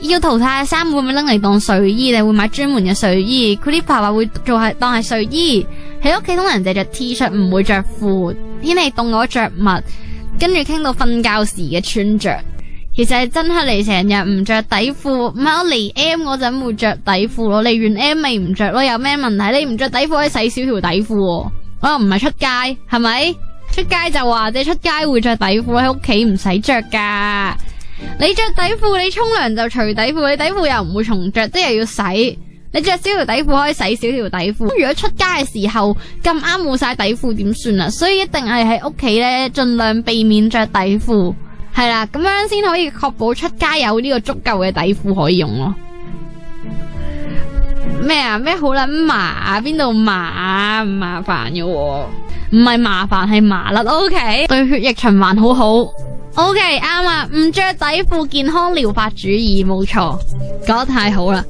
要淘汰嘅衫會唔會拎嚟當睡衣？你會買專門嘅睡衣？Clipper 話會做係當係睡衣，喺屋企通常就着 T 恤，唔會着褲。天氣凍我着襪，跟住傾到瞓覺時嘅穿着。其實係真係嚟成日唔着底褲，唔係我嚟 M 嗰陣會着底褲咯，嚟完 M 咪唔着咯。有咩問題？你唔着底褲可以洗少條底褲，我又唔係出街，係咪？出街就話你出街會着底褲，喺屋企唔使着噶。你着底褲，你沖涼就除底褲，你底褲又唔會重着，即係又要洗。你着少條底褲可以洗少條底褲。如果出街嘅時候咁啱冇晒底褲點算啊？所以一定係喺屋企咧，盡量避免着底褲，係啦，咁樣先可以確保出街有呢個足夠嘅底褲可以用咯。咩啊？咩好撚麻啊？邊度麻啊？唔麻煩嘅喎，唔係麻煩係麻甩。OK， 對血液循環好好。OK， 啱啊，唔着底褲健康療法主義，冇錯，講得太好啦。